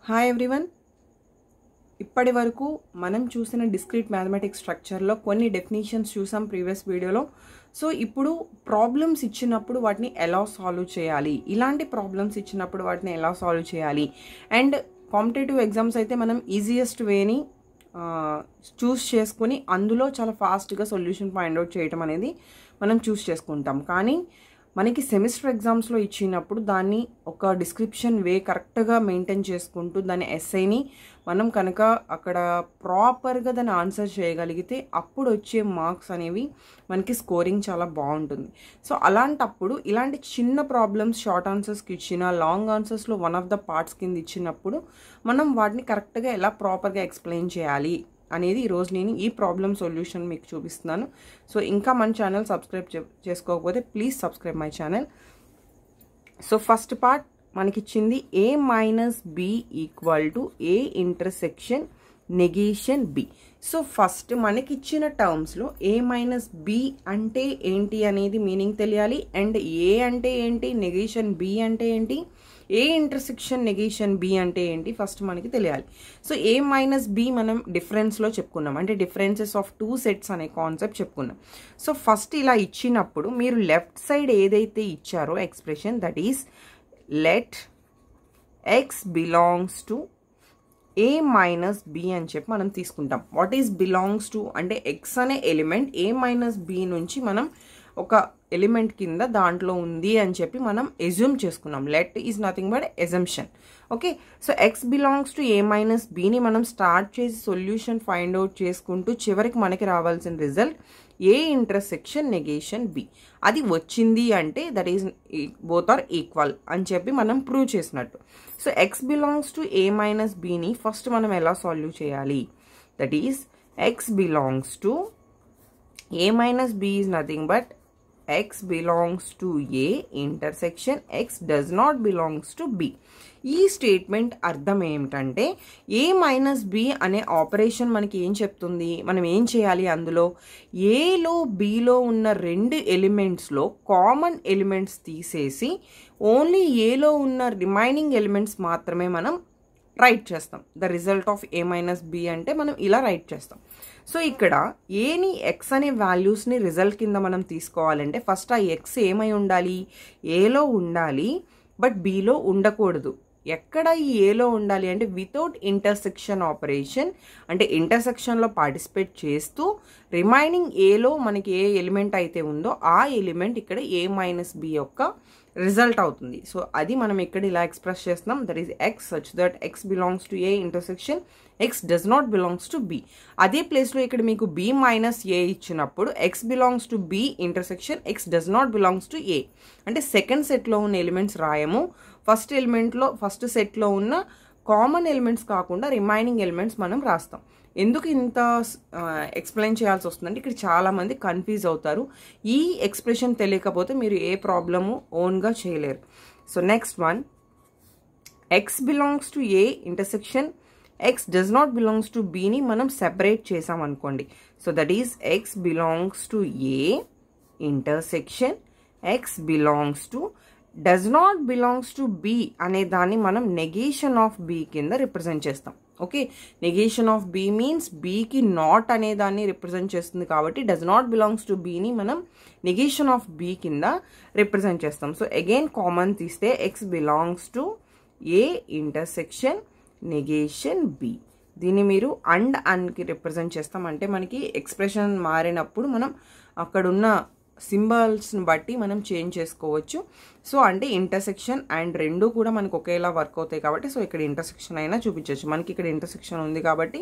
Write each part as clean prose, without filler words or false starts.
Hi everyone. ఇప్పటి వరకు మనం చూసిన డిస్క్రీట్ మ్యాథమెటిక్స్ స్ట్రక్చర్లో కొన్ని డెఫినేషన్స్ చూసాం ప్రీవియస్ వీడియోలో. సో ఇప్పుడు ప్రాబ్లమ్స్ ఇచ్చినప్పుడు వాటిని ఎలా సాల్వ్ చేయాలి, ఇలాంటి ప్రాబ్లమ్స్ ఇచ్చినప్పుడు వాటిని ఎలా సాల్వ్ చేయాలి, అండ్ కాంపిటేటివ్ ఎగ్జామ్స్ అయితే మనం ఈజియెస్ట్ వేని చూస్ చేసుకుని అందులో చాలా ఫాస్ట్గా సొల్యూషన్ ఫైండ్ అవుట్ చేయటం అనేది మనం చూస్ చేసుకుంటాం. కానీ మనకి సెమిస్టర్ ఎగ్జామ్స్లో ఇచ్చినప్పుడు దాన్ని ఒక డిస్క్రిప్షన్ వే కరెక్ట్గా మెయింటైన్ చేసుకుంటూ దాని ఎస్ఐని మనం కనుక అక్కడ ప్రాపర్గా దాన్ని ఆన్సర్ చేయగలిగితే అప్పుడు వచ్చే మార్క్స్ అనేవి మనకి స్కోరింగ్ చాలా బాగుంటుంది. సో అలాంటప్పుడు ఇలాంటి చిన్న ప్రాబ్లమ్స్ షార్ట్ ఆన్సర్స్కి ఇచ్చిన, లాంగ్ ఆన్సర్స్లో వన్ ఆఫ్ ద పార్ట్స్ కింద ఇచ్చినప్పుడు మనం వాటిని కరెక్ట్గా ఎలా ప్రాపర్గా ఎక్స్ప్లెయిన్ చేయాలి అనేది ఈరోజు నేను ఈ ప్రాబ్లమ్ సొల్యూషన్ మీకు చూపిస్తున్నాను. సో ఇంకా మన ఛానల్ సబ్స్క్రైబ్ చేసుకోకపోతే please subscribe my channel. So first part మనకిచ్చింది a minus b equal to a intersection negation b. So first మనకిచ్చిన టర్మ్స్లో a మైనస్ b అంటే ఏంటి అనేది మీనింగ్ తెలియాలి, అండ్ a అంటే ఏంటి, నెగేషన్ b అంటే ఏంటి, ఏ ఇంటర్సెక్షన్ నెగేషన్ బి అంటే ఏంటి ఫస్ట్ మనకి తెలియాలి. సో ఏ మైనస్ బి మనం డిఫరెన్స్లో చెప్పుకున్నాం, అంటే డిఫరెన్సెస్ ఆఫ్ టూ సెట్స్ అనే కాన్సెప్ట్ చెప్పుకున్నాం. సో ఫస్ట్ ఇలా ఇచ్చినప్పుడు మీరు లెఫ్ట్ సైడ్ ఏదైతే ఇచ్చారో expression, that is let X belongs to A minus B అని చెప్పి మనం తీసుకుంటాం. వాట్ ఈస్ బిలాంగ్స్ టు అంటే ఎక్స్ అనే ఎలిమెంట్ ఏ మైనస్ బి నుంచి మనం ఒక ఎలిమెంట్ కింద దాంట్లో ఉంది అని చెప్పి మనం ఎజ్యూమ్ చేసుకున్నాం. Let is nothing but assumption. Okay, so x belongs to A minus బిని మనం స్టార్ట్ చేసి సొల్యూషన్ ఫైండ్ అవుట్ చేసుకుంటూ చివరికి మనకి రావాల్సిన result a intersection negation b. అది వచ్చింది అంటే that is both are equal అని చెప్పి మనం ప్రూవ్ చేసినట్టు. So x belongs to A minus బిని ఫస్ట్ మనం ఎలా సాల్వ్ చేయాలి, that is x belongs to a minus b is nothing but x belongs to a intersection x does not belongs to b. ఈ statement అర్థం ఏమిటంటే a minus b అనే operation మనకి ఏం చెప్తుంది, మనం ఏం చేయాలి, అందులో ఏలో బిలో ఉన్న రెండు ఎలిమెంట్స్లో కామన్ ఎలిమెంట్స్ తీసేసి ఓన్లీ ఏలో ఉన్న రిమైనింగ్ ఎలిమెంట్స్ మాత్రమే మనం రైట్ చేస్తాం. The result of A minus B అంటే మనం ఇలా రైట్ చేస్తాం. సో ఇక్కడ ఏని ఎక్స్ అనే వాల్యూస్ని రిజల్ట్ కింద మనం తీసుకోవాలంటే ఫస్ట్ ఆ ఎక్స్ ఏమై ఉండాలి, ఏలో ఉండాలి, బట్ బిలో ఉండకూడదు. ఎక్కడ ఈ ఏలో ఉండాలి అంటే వితౌట్ ఇంటర్సెక్షన్ ఆపరేషన్, అంటే ఇంటర్సెక్షన్లో పార్టిసిపేట్ చేస్తూ రిమైనింగ్ ఏలో మనకి ఏ ఎలిమెంట్ అయితే ఉందో ఆ ఎలిమెంట్ ఇక్కడ ఏ మైనస్ బి యొక్క రిజల్ట్ అవుతుంది. సో అది మనం ఇక్కడ ఇలా ఎక్స్ప్రెస్ చేస్తున్నాం, that is x such that x belongs to A intersection X does not belongs to b. అదే ప్లేస్లో ఇక్కడ మీకు బి మైనస్ ఏ ఇచ్చినప్పుడు x belongs to b intersection X does not belongs to a అంటే second సెట్లో ఉన్న elements రాయము, first ఎలిమెంట్లో ఫస్ట్ సెట్లో ఉన్న కామన్ ఎలిమెంట్స్ కాకుండా రిమైనింగ్ ఎలిమెంట్స్ మనం రాస్తాం. ఎందుకు ఇంత ఎక్స్ప్లెయిన్ చేయాల్సి వస్తుందంటే ఇక్కడ చాలామంది కన్ఫ్యూజ్ అవుతారు. ఈ ఎక్స్ప్రెషన్ తెలియకపోతే మీరు ఏ ప్రాబ్లము ఓన్గా చేయలేరు. So next one, x belongs to A intersection X does not belongs to బిని మనం సెపరేట్ చేసాం అనుకోండి. So that is x belongs to A intersection x belongs to does not belongs to b అనే దాన్ని మనం negation of b కింద represent చేస్తాం. Okay, negation of b means బీకి నాట్ అనే దాన్ని రిప్రజెంట్ చేస్తుంది కాబట్టి డస్ నాట్ బిలాంగ్స్ టు బీని మనం నెగేషన్ ఆఫ్ బి కింద రిప్రజెంట్ చేస్తాం. సో అగైన్ కామన్ తీస్తే X belongs to A intersection negation B. దీన్ని మీరు అండ్ అన్కి రిప్రజెంట్ చేస్తాం, అంటే మనకి ఎక్స్ప్రెషన్ మారినప్పుడు మనం అక్కడున్న సింబల్స్ని బట్టి మనం చేంజ్ చేసుకోవచ్చు. సో అంటే ఇంటర్సెక్షన్ అండ్ రెండు కూడా మనకు ఒకేలా వర్క్ అవుతాయి కాబట్టి సో ఇక్కడ ఇంటర్సెక్షన్ అయినా చూపించవచ్చు. మనకి ఇక్కడ ఇంటర్సెక్షన్ ఉంది కాబట్టి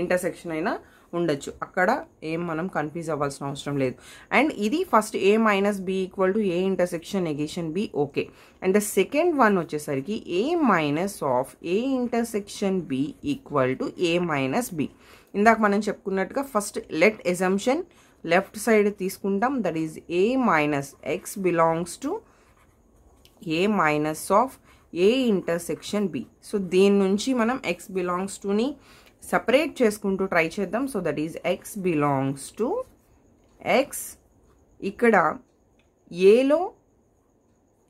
ఇంటర్సెక్షన్ అయినా ఉండొచ్చు, అక్కడ ఏం మనం కన్ఫ్యూజ్ అవ్వాల్సిన అవసరం లేదు. అండ్ ఇది first a minus b equal to A intersection negation b. Okay, and the second one వచ్చేసరికి a minus of a intersection b equal to A minus b. ఇందాక మనం చెప్పుకున్నట్టుగా first let assumption left side తీసుకుంటాం, that is a minus x belongs to A minus of a intersection b. So దీని నుంచి మనం x belongs టుని separate చేసుకుంటూ try చేద్దాం. So that is X belongs to X, ఇక్కడ ఏలో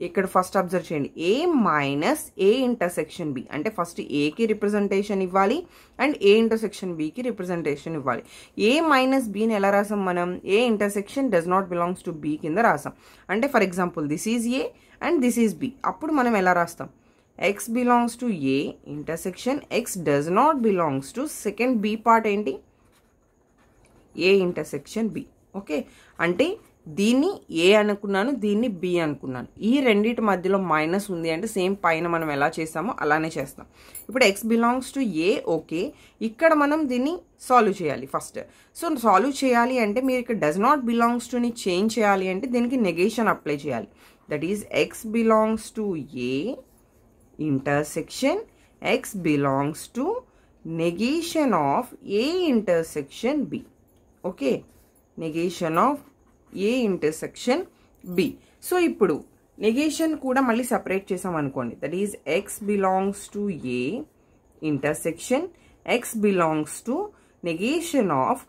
ఇక్కడ ఫస్ట్ అబ్జర్వ్ చేయండి, A minus A intersection B అంటే ఫస్ట్ ఏకి రిప్రజెంటేషన్ ఇవ్వాలి అండ్ ఏ ఇంటర్సెక్షన్ బికి రిప్రజెంటేషన్ ఇవ్వాలి. ఏ మైనస్ బిని ఎలా రాసాం మనం, A intersection does not belongs to B కింద రాసాం. అంటే for example this is A and this is B. అప్పుడు మనం ఎలా రాస్తాం, X belongs to A intersection X does not belongs to second B part ఏంటి, ఏ ఇంటర్సెక్షన్ బి. ఓకే, అంటే దీన్ని ఏ అనుకున్నాను, దీన్ని బి అనుకున్నాను. ఈ రెండింటి మధ్యలో మైనస్ ఉంది అంటే సేమ్ పైన మనం ఎలా చేస్తామో అలానే చేస్తాం. ఇప్పుడు X belongs to A. Okay, ఇక్కడ మనం దీన్ని సాల్వ్ చేయాలి ఫస్ట్. సో సాల్వ్ చేయాలి అంటే మీరు ఇక్కడ డస్ నాట్ బిలాంగ్స్ టుని చేంజ్ చేయాలి అంటే దీనికి నెగేషన్ అప్లై చేయాలి. That is X belongs to A intersection x belongs to negation of a intersection b. Okay, negation of a intersection b. So ఇప్పుడు నెగేషన్ కూడా మళ్ళీ సపరేట్ చేసాం అనుకోండి. That is X belongs to A intersection x belongs to negation of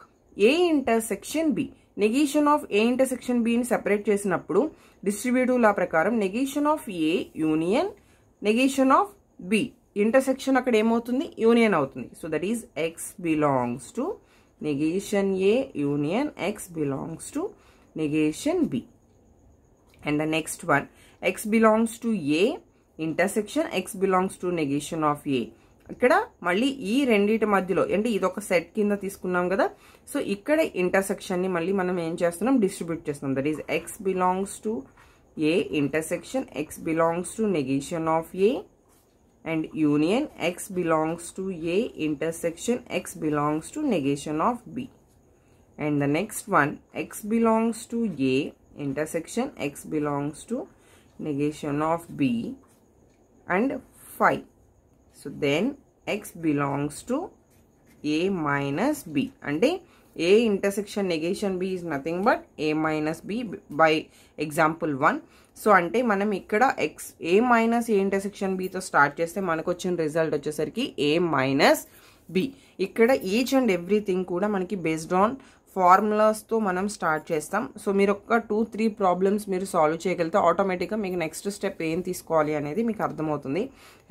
a intersection b. Negation of a intersection బిని separate చేసినప్పుడు distributive law ప్రకారం negation of A union negation of B, intersection అక్కడ ఏమవుతుంది, union అవుతుంది. So that is X belongs to negation A union x belongs to negation B. And the next one, x belongs to A intersection x belongs to negation of A. ఇక్కడ మళ్ళీ ఈ రెండింటి మధ్యలో అంటే ఇది ఒక సెట్ కింద తీసుకున్నాం కదా. సో ఇక్కడ ఇంటర్సెక్షన్ ని మళ్ళీ మనం ఏం చేస్తున్నాం, డిస్ట్రిబ్యూట్ చేస్తున్నాం. That is x belongs to A intersection x belongs to negation of A and union x belongs to A intersection x belongs to negation of B. And the next one, x belongs to A intersection x belongs to negation of B and phi. So then x belongs to A minus B. అంటే A intersection negation B is nothing but A minus B by example 1. So అంటే మనం ఇక్కడ x a minus A intersection బితో start చేస్తే మనకు వచ్చిన result వచ్చేసరికి a minus b. ఇక్కడ ఈచ్ అండ్ ఎవ్రీథింగ్ కూడా మనకి బేస్డ్ ఆన్ ఫార్ములాస్తో మనం స్టార్ట్ చేస్తాం. సో మీరు ఒక 2-3 ప్రాబ్లమ్స్ మీరు సాల్వ్ చేయగలిగితే ఆటోమేటిక్గా మీకు నెక్స్ట్ స్టెప్ ఏం తీసుకోవాలి అనేది మీకు అర్థమవుతుంది.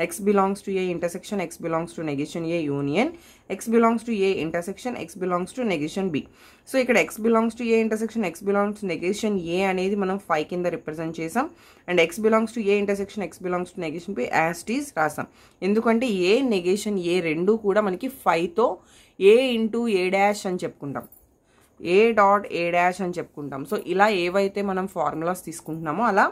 X belongs to A intersection x belongs to negation a union x belongs to A intersection x belongs to negation b. So ఇక్కడ x belongs to A intersection x belongs to negation a అనేది మనం 5 కింద represent చేసాం. And x belongs to A intersection x belongs to negation b as it is రాసాం. ఎందుకంటే ఏ negation ఏ రెండు కూడా మనకి 5తో ఏ ఇంటూ ఏ డాష్ అని చెప్పుకుంటాం, ఏ డాట్ ఏ డాష్ అని చెప్పుకుంటాం. సో ఇలా ఏవైతే మనం ఫార్ములాస్ తీసుకుంటున్నామో అలా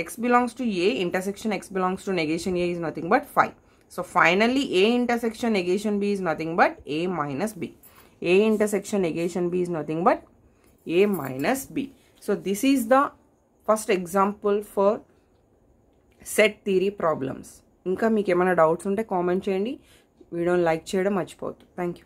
x belongs to A intersection x belongs to negation A is nothing but 5. So finally A intersection negation B is nothing but A minus B. A intersection negation B is nothing but A minus B. So this is the first example for set theory problems. ఇంకా మీకు ఏమైనా doubts ఉంటే comment చేయండి. వీడియోని like చేయడం మర్చిపోవద్దు. Thank you.